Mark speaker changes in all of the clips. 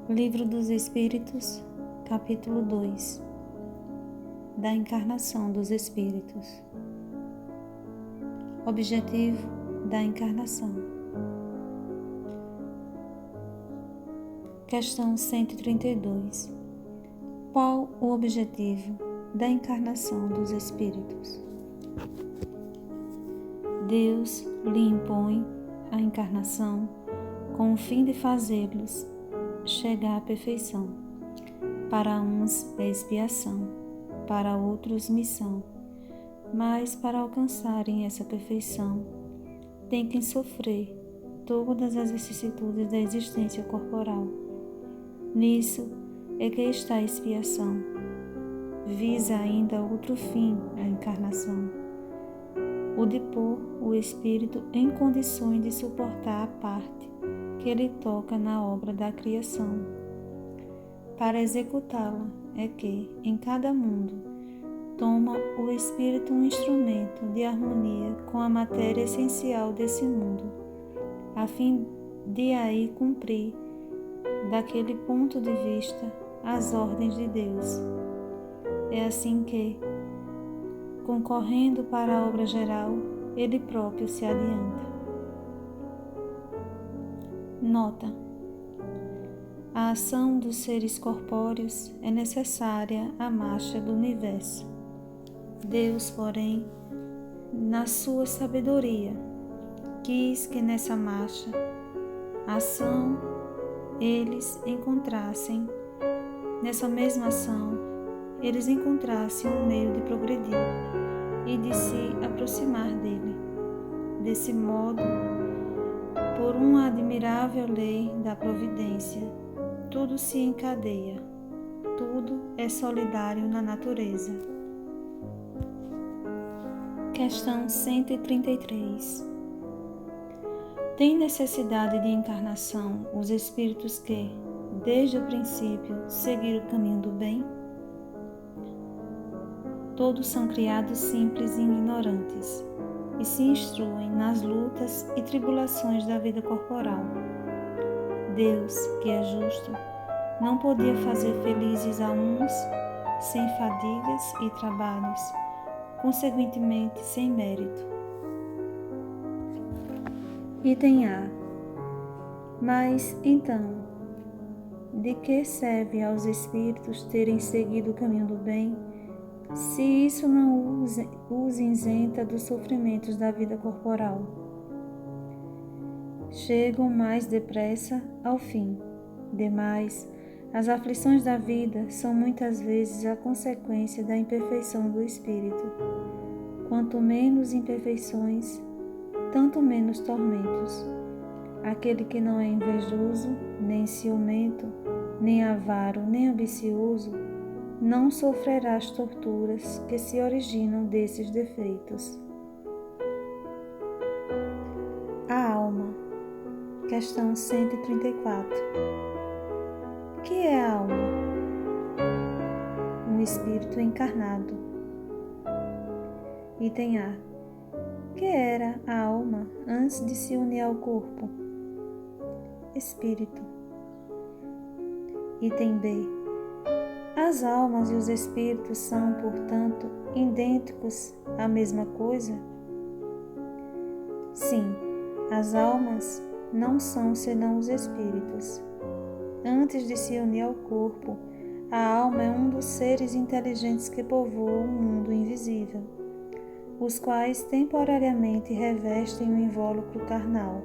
Speaker 1: Livro dos Espíritos, capítulo 2 da encarnação dos Espíritos. Objetivo da encarnação. Questão 132. Qual o objetivo da encarnação dos Espíritos? Deus lhe impõe a encarnação com o fim de fazê-los chegar à perfeição. Para uns é expiação, para outros missão, mas para alcançarem essa perfeição, tem que sofrer todas as vicissitudes da existência corporal. Nisso é que está a expiação. Visa ainda outro fim a encarnação, o de pôr o espírito em condições de suportar a parte que ele toca na obra da criação. Para executá-la é que, em cada mundo, toma o espírito um instrumento de harmonia com a matéria essencial desse mundo, a fim de aí cumprir, daquele ponto de vista, as ordens de Deus. É assim que, concorrendo para a obra geral, ele próprio se adianta. Nota: a ação dos seres corpóreos é necessária à marcha do universo. Deus, porém, na sua sabedoria, quis que nessa marcha, ação, eles encontrassem, nessa mesma ação, eles encontrassem um meio de progredir e de se aproximar dele. Desse modo, por uma admirável lei da providência, tudo se encadeia, tudo é solidário na natureza. Questão 133. Tem necessidade de encarnação os espíritos que, desde o princípio, seguiram o caminho do bem? Todos são criados simples e ignorantes, e se instruem nas lutas e tribulações da vida corporal. Deus, que é justo, não podia fazer felizes a uns sem fadigas e trabalhos, consequentemente sem mérito. Item A. Mas, então, de que serve aos espíritos terem seguido o caminho do bem, se isso não os isenta dos sofrimentos da vida corporal? Chegam mais depressa ao fim. Demais, as aflições da vida são muitas vezes a consequência da imperfeição do espírito. Quanto menos imperfeições, tanto menos tormentos. Aquele que não é invejoso, nem ciumento, nem avaro, nem ambicioso, não sofrerá as torturas que se originam desses defeitos. A alma. Questão 134. Que é a alma? Um espírito encarnado. Item A. Que era a alma antes de se unir ao corpo? Espírito. Item B. As almas e os espíritos são, portanto, idênticos à mesma coisa? Sim, as almas não são senão os espíritos. Antes de se unir ao corpo, a alma é um dos seres inteligentes que povoam o mundo invisível, os quais temporariamente revestem o invólucro carnal,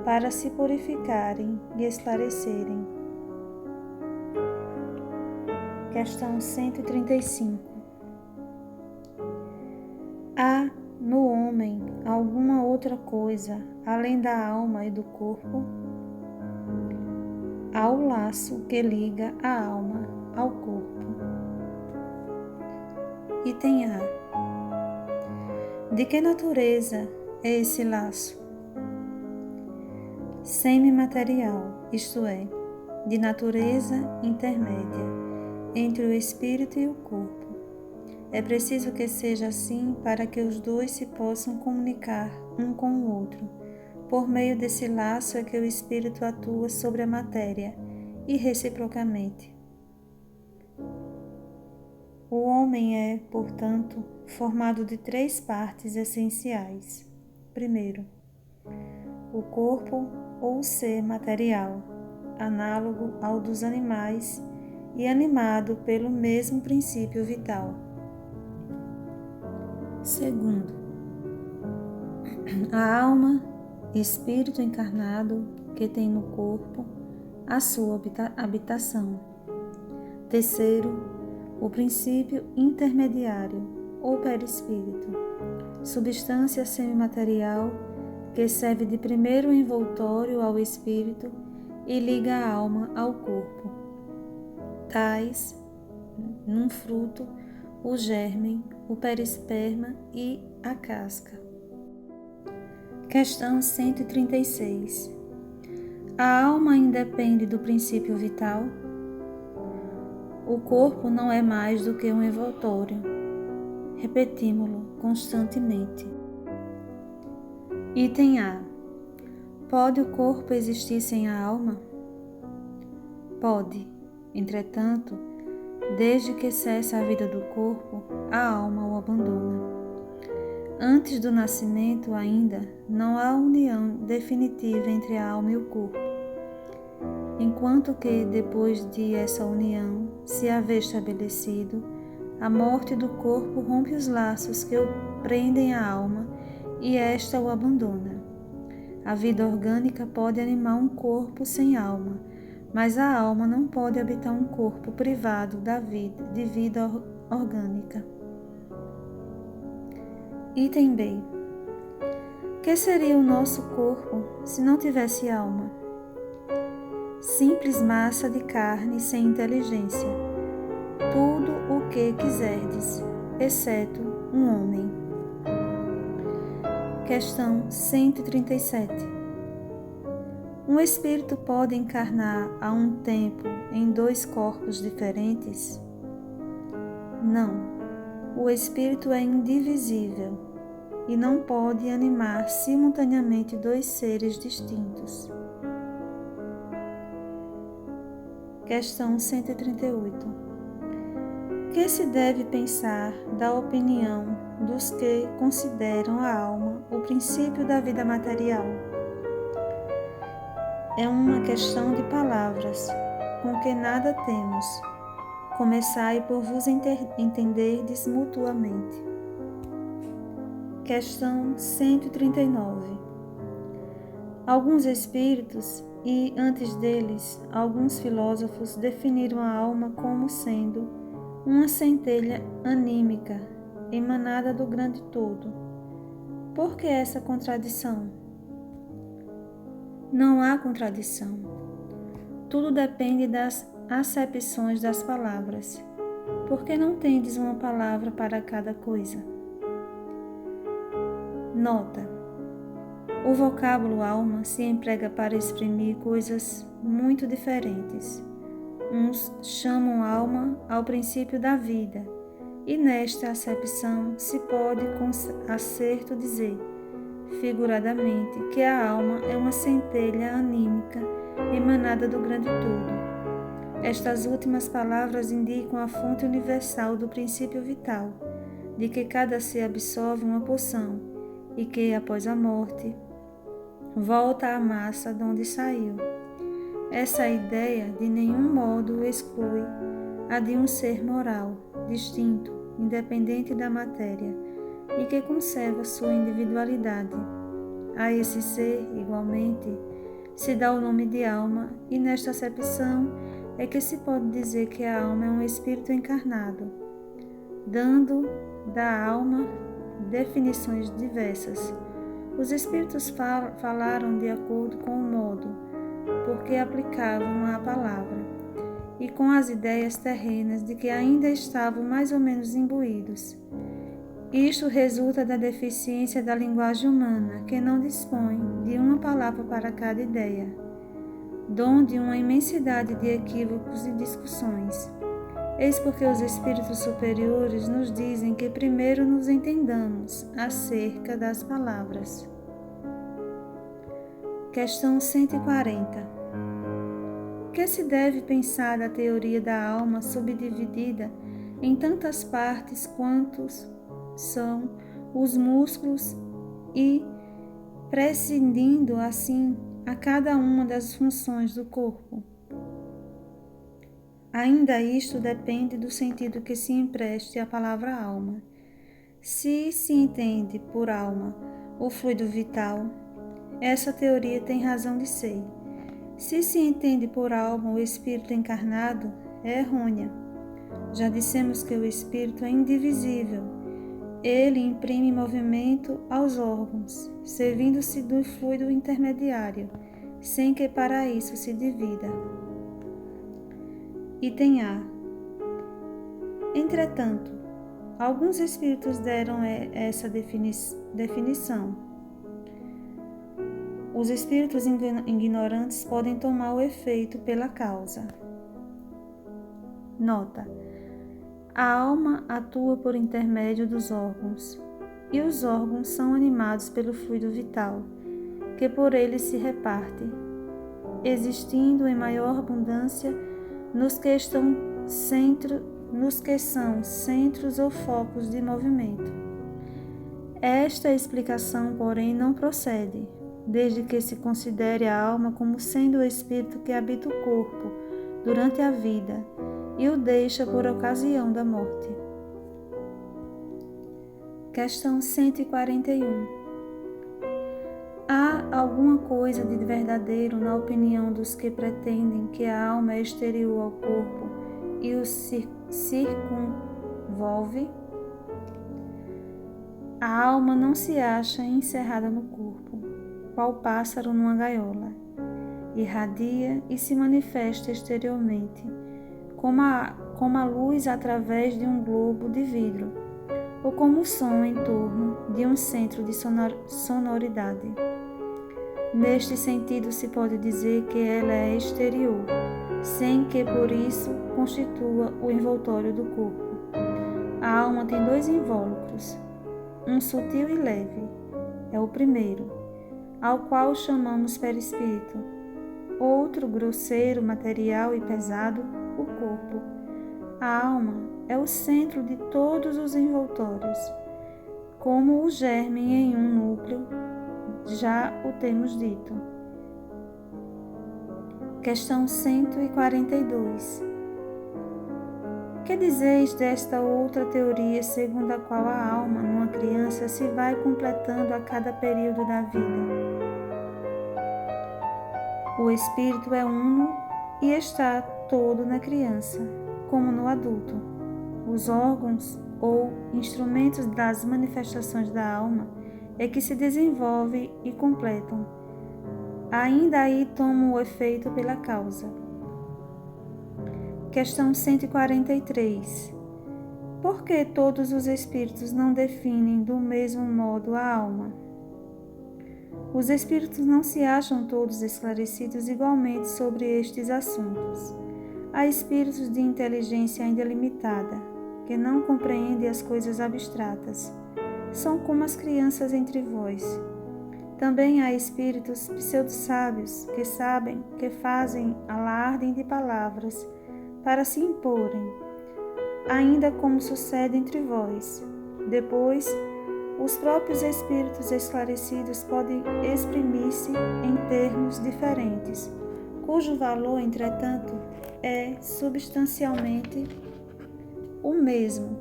Speaker 1: para se purificarem e esclarecerem. Questão 135. Há no homem alguma outra coisa, além da alma e do corpo? Há o laço que liga a alma ao corpo. Item A. De que natureza é esse laço? Semimaterial, isto é, de natureza intermédia entre o espírito e o corpo. É preciso que seja assim para que os dois se possam comunicar um com o outro. Por meio desse laço é que o espírito atua sobre a matéria e reciprocamente. O homem é, portanto, formado de 3 partes essenciais. Primeiro, o corpo ou ser material, análogo ao dos animais e animado pelo mesmo princípio vital. Segundo, a alma, espírito encarnado que tem no corpo a sua habitação. Terceiro, o princípio intermediário ou perispírito, substância semimaterial que serve de primeiro envoltório ao espírito e liga a alma ao corpo. Tais, num fruto, o gérmen, o perisperma e a casca. Questão 136. A alma independe do princípio vital? O corpo não é mais do que um envoltório. Repetímo-lo constantemente. Item A. Pode o corpo existir sem a alma? Pode. Entretanto, desde que cessa a vida do corpo, a alma o abandona. Antes do nascimento ainda, não há união definitiva entre a alma e o corpo. Enquanto que, depois de essa união se haver estabelecido, a morte do corpo rompe os laços que o prendem à alma e esta o abandona. A vida orgânica pode animar um corpo sem alma, mas a alma não pode habitar um corpo privado de vida orgânica. Item B. Que seria o nosso corpo se não tivesse alma? Simples massa de carne sem inteligência, tudo o que quiserdes, exceto um homem. Questão 137. Um espírito pode encarnar a um tempo em 2 corpos diferentes? Não. O espírito é indivisível e não pode animar simultaneamente 2 seres distintos. Questão 138. Que se deve pensar da opinião dos que consideram a alma o princípio da vida material? É uma questão de palavras, com que nada temos. Começai por vos entenderdes mutuamente. Questão 139. Alguns espíritos e, antes deles, alguns filósofos definiram a alma como sendo uma centelha anímica emanada do grande todo. Por que essa contradição? Não há contradição. Tudo depende das acepções das palavras. Por que não tendes uma palavra para cada coisa? Nota. O vocábulo alma se emprega para exprimir coisas muito diferentes. Uns chamam alma ao princípio da vida, e nesta acepção se pode com acerto dizer, figuradamente, que a alma é uma centelha anímica emanada do grande todo. Estas últimas palavras indicam a fonte universal do princípio vital, de que cada ser absorve uma porção e que, após a morte, volta à massa de onde saiu. Essa ideia de nenhum modo exclui a de um ser moral, distinto, independente da matéria, e que conserva sua individualidade. A esse ser, igualmente, se dá o nome de alma, e nesta acepção é que se pode dizer que a alma é um espírito encarnado, dando da alma definições diversas. Os espíritos falaram de acordo com o modo porque aplicavam a palavra e com as ideias terrenas de que ainda estavam mais ou menos imbuídos. Isto resulta da deficiência da linguagem humana, que não dispõe de uma palavra para cada ideia, dom de uma imensidade de equívocos e discussões. Eis porque os espíritos superiores nos dizem que primeiro nos entendamos acerca das palavras. Questão 140. Que se deve pensar da teoria da alma subdividida em tantas partes quantos são os músculos e prescindindo assim a cada uma das funções do corpo? Ainda isto depende do sentido que se empreste à palavra alma. Se se entende por alma o fluido vital, essa teoria tem razão de ser. Se se entende por alma o espírito encarnado, é errônea. Já dissemos que o espírito é indivisível. Ele imprime movimento aos órgãos, servindo-se do fluido intermediário, sem que para isso se divida. Item A. Entretanto, alguns espíritos deram essa definição. Os espíritos ignorantes podem tomar o efeito pela causa. Nota: a alma atua por intermédio dos órgãos, e os órgãos são animados pelo fluido vital, que por eles se reparte, existindo em maior abundância nos que são centros ou focos de movimento. Esta explicação, porém, não procede, desde que se considere a alma como sendo o espírito que habita o corpo durante a vida e o deixa por ocasião da morte. Questão 141. Há alguma coisa de verdadeiro na opinião dos que pretendem que a alma é exterior ao corpo e o circunvolve? A alma não se acha encerrada no corpo, qual pássaro numa gaiola. Irradia e se manifesta exteriormente, como a luz através de um globo de vidro, ou como o som em torno de um centro de sonoridade. Neste sentido, se pode dizer que ela é exterior, sem que por isso constitua o envoltório do corpo. A alma tem dois invólucros, um sutil e leve, é o primeiro, ao qual chamamos perispírito, outro grosseiro, material e pesado, o corpo. A alma é o centro de todos os envoltórios, como o germe em um núcleo, já o temos dito. Questão 142. Que dizeis desta outra teoria segundo a qual a alma, numa criança, se vai completando a cada período da vida? O espírito é uno e está todo na criança, como no adulto. Os órgãos ou instrumentos das manifestações da alma é que se desenvolvem e completam. Ainda aí tomam o efeito pela causa. Questão 143. Por que todos os espíritos não definem do mesmo modo a alma? Os espíritos não se acham todos esclarecidos igualmente sobre estes assuntos. Há espíritos de inteligência ainda limitada, que não compreendem as coisas abstratas. São como as crianças entre vós. Também há espíritos pseudo-sábios que fazem alarde de palavras para se imporem, ainda como sucede entre vós. Depois, os próprios espíritos esclarecidos podem exprimir-se em termos diferentes, cujo valor, entretanto, é substancialmente o mesmo,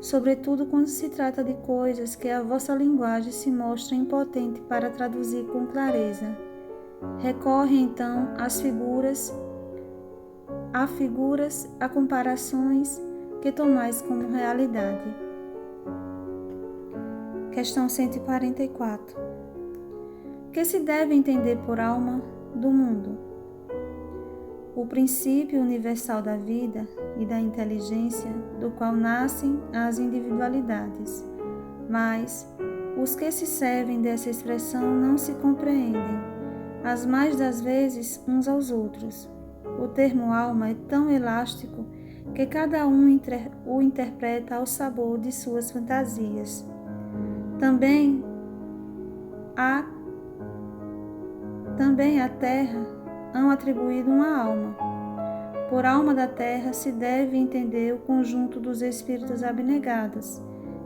Speaker 1: sobretudo quando se trata de coisas que a vossa linguagem se mostra impotente para traduzir com clareza. Recorre então a comparações que tomais como realidade. Questão 144. Que se deve entender por alma do mundo? O princípio universal da vida e da inteligência, do qual nascem as individualidades. Mas os que se servem dessa expressão não se compreendem, as mais das vezes uns aos outros. O termo alma é tão elástico que cada um o interpreta ao sabor de suas fantasias. Também à Terra hão atribuído uma alma, Por alma da terra se deve entender o conjunto dos espíritos abnegados,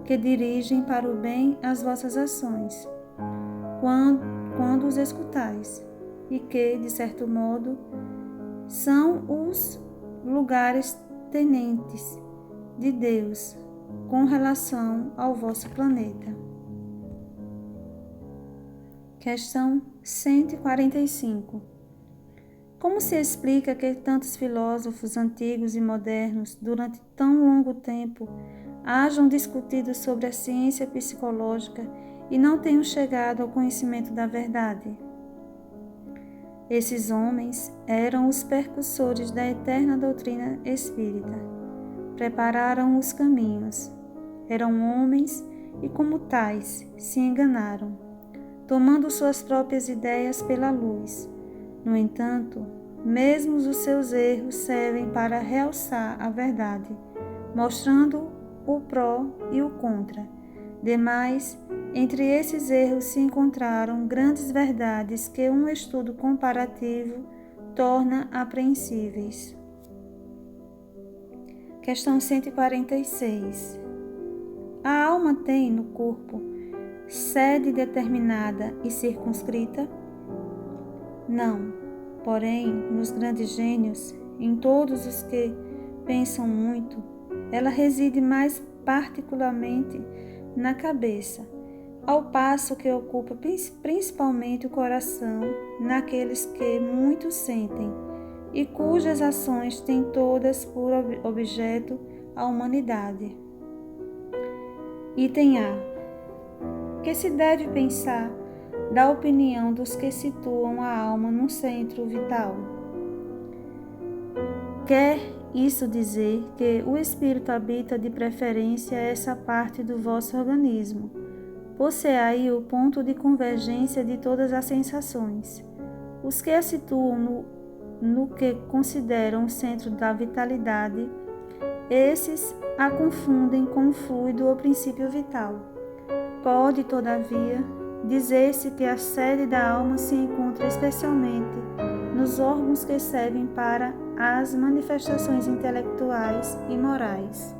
Speaker 1: que dirigem para o bem as vossas ações, quando os escutais, e que, de certo modo, são os lugares tenentes de Deus com relação ao vosso planeta. Questão 145. Como se explica que tantos filósofos antigos e modernos, durante tão longo tempo, hajam discutido sobre a ciência psicológica e não tenham chegado ao conhecimento da verdade? Esses homens eram os precursores da eterna doutrina espírita. Prepararam os caminhos. Eram homens e, como tais, se enganaram, tomando suas próprias ideias pela luz. No entanto, mesmo os seus erros servem para realçar a verdade, mostrando o pró e o contra. Demais, entre esses erros se encontraram grandes verdades que um estudo comparativo torna apreensíveis. Questão 146. A alma tem no corpo sede determinada e circunscrita? Não. Porém, nos grandes gênios, em todos os que pensam muito, ela reside mais particularmente na cabeça, ao passo que ocupa principalmente o coração naqueles que muito sentem e cujas ações têm todas por objeto a humanidade. Item A. Que se deve pensar da opinião dos que situam a alma no centro vital? Quer isso dizer que o espírito habita de preferência essa parte do vosso organismo, por ser aí o ponto de convergência de todas as sensações. Os que a situam no que consideram o centro da vitalidade, esses a confundem com o fluido ou princípio vital. Pode, todavia, dizer-se que a sede da alma se encontra especialmente nos órgãos que servem para as manifestações intelectuais e morais.